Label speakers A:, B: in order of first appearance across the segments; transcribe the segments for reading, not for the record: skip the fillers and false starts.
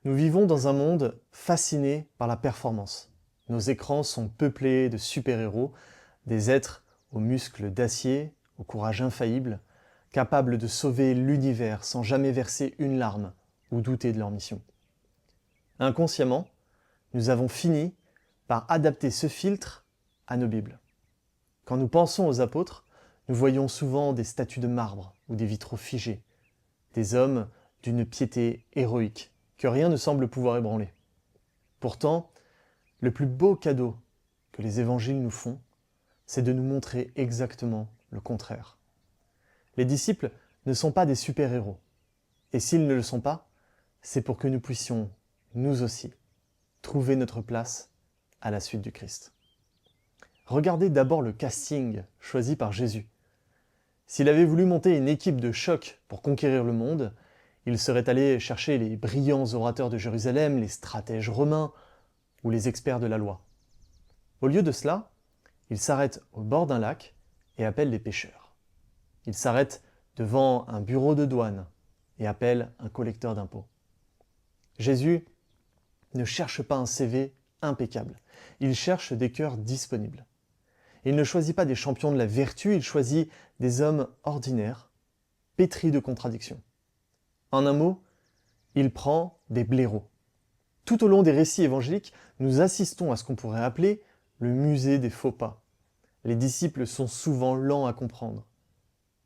A: Nous vivons dans un monde fasciné par la performance. Nos écrans sont peuplés de super-héros, des êtres aux muscles d'acier, au courage infaillible, capables de sauver l'univers sans jamais verser une larme ou douter de leur mission. Inconsciemment, nous avons fini par adapter ce filtre à nos Bibles. Quand nous pensons aux apôtres, nous voyons souvent des statues de marbre ou des vitraux figés, des hommes d'une piété héroïque que rien ne semble pouvoir ébranler. Pourtant, le plus beau cadeau que les évangiles nous font, c'est de nous montrer exactement le contraire. Les disciples ne sont pas des super-héros. Et s'ils ne le sont pas, c'est pour que nous puissions, nous aussi, trouver notre place à la suite du Christ. Regardez d'abord le casting choisi par Jésus. S'il avait voulu monter une équipe de choc pour conquérir le monde, il serait allé chercher les brillants orateurs de Jérusalem, les stratèges romains ou les experts de la loi. Au lieu de cela, il s'arrête au bord d'un lac et appelle des pêcheurs. Il s'arrête devant un bureau de douane et appelle un collecteur d'impôts. Jésus ne cherche pas un CV impeccable, il cherche des cœurs disponibles. Il ne choisit pas des champions de la vertu, il choisit des hommes ordinaires, pétris de contradictions. En un mot, il prend des blaireaux. Tout au long des récits évangéliques, nous assistons à ce qu'on pourrait appeler le musée des faux pas. Les disciples sont souvent lents à comprendre.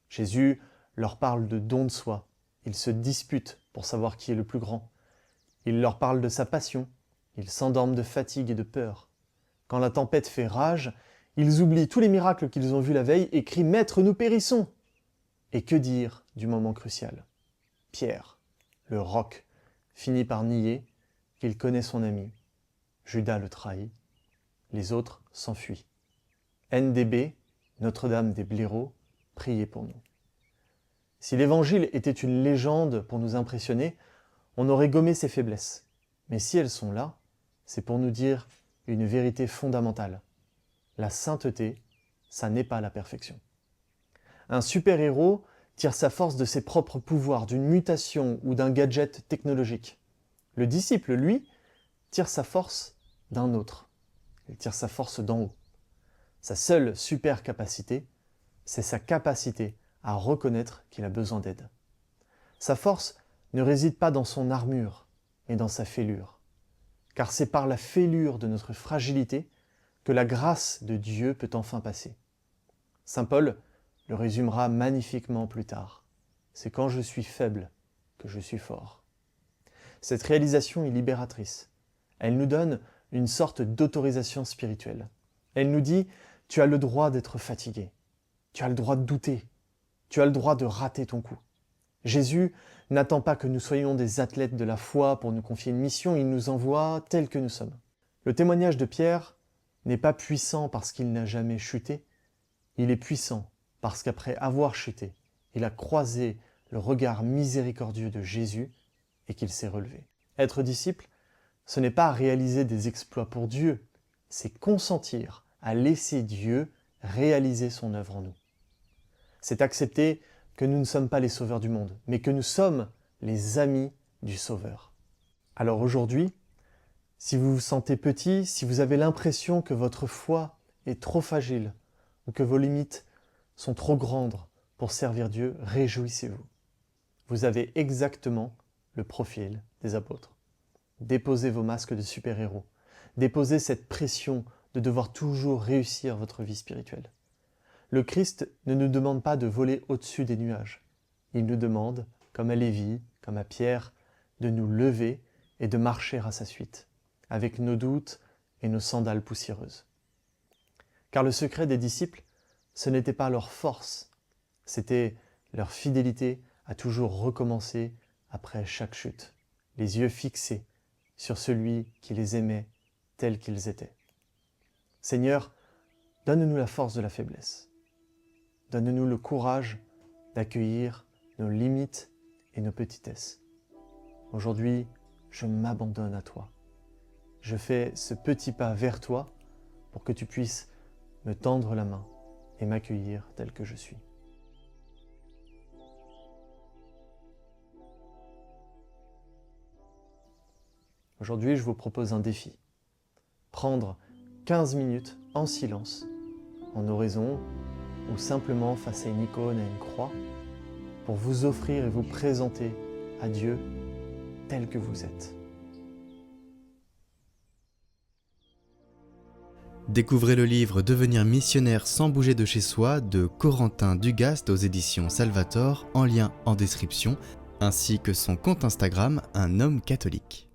A: Jésus leur parle de don de soi. Ils se disputent pour savoir qui est le plus grand. Il leur parle de sa passion. Ils s'endorment de fatigue et de peur. Quand la tempête fait rage, ils oublient tous les miracles qu'ils ont vus la veille et crient « Maître, nous périssons !» Et que dire du moment crucial ? Pierre, le roc, finit par nier qu'il connaît son ami. Judas le trahit. Les autres s'enfuient. NDB, Notre-Dame des blaireaux, priez pour nous. Si l'évangile était une légende pour nous impressionner, on aurait gommé ses faiblesses. Mais si elles sont là, c'est pour nous dire une vérité fondamentale. La sainteté, ça n'est pas la perfection. Un super-héros tire sa force de ses propres pouvoirs, d'une mutation ou d'un gadget technologique. Le disciple, lui, tire sa force d'un autre. Il tire sa force d'en haut. Sa seule super capacité, c'est sa capacité à reconnaître qu'il a besoin d'aide. Sa force ne réside pas dans son armure, mais dans sa fêlure. Car c'est par la fêlure de notre fragilité que la grâce de Dieu peut enfin passer. Saint Paul le résumera magnifiquement plus tard. C'est quand je suis faible que je suis fort. Cette réalisation est libératrice. Elle nous donne une sorte d'autorisation spirituelle. Elle nous dit « Tu as le droit d'être fatigué. Tu as le droit de douter. Tu as le droit de rater ton coup. » Jésus n'attend pas que nous soyons des athlètes de la foi pour nous confier une mission, il nous envoie tels que nous sommes. Le témoignage de Pierre n'est pas puissant parce qu'il n'a jamais chuté, il est puissant parce qu'après avoir chuté, il a croisé le regard miséricordieux de Jésus et qu'il s'est relevé. Être disciple, ce n'est pas réaliser des exploits pour Dieu, c'est consentir à laisser Dieu réaliser son œuvre en nous. C'est accepter que nous ne sommes pas les sauveurs du monde, mais que nous sommes les amis du Sauveur. Alors aujourd'hui, si vous vous sentez petit, si vous avez l'impression que votre foi est trop fragile ou que vos limites sont trop grandes pour servir Dieu, réjouissez-vous. Vous avez exactement le profil des apôtres. Déposez vos masques de super-héros. Déposez cette pression de devoir toujours réussir votre vie spirituelle. Le Christ ne nous demande pas de voler au-dessus des nuages. Il nous demande, comme à Lévi, comme à Pierre, de nous lever et de marcher à sa suite, avec nos doutes et nos sandales poussiéreuses. Car le secret des disciples, ce n'était pas leur force, c'était leur fidélité à toujours recommencer après chaque chute, les yeux fixés sur celui qui les aimait tels qu'ils étaient. Seigneur, donne-nous la force de la faiblesse. Donne-nous le courage d'accueillir nos limites et nos petitesses. Aujourd'hui, je m'abandonne à toi. Je fais ce petit pas vers toi pour que tu puisses me tendre la main et m'accueillir tel que je suis. Aujourd'hui, je vous propose un défi. Prendre 15 minutes en silence, en oraison ou simplement face à une icône, à une croix, pour vous offrir et vous présenter à Dieu tel que vous êtes.
B: Découvrez le livre Devenir missionnaire sans bouger de chez soi de Corentin Dugast aux éditions Salvator, en lien en description, ainsi que son compte Instagram Un homme catholique.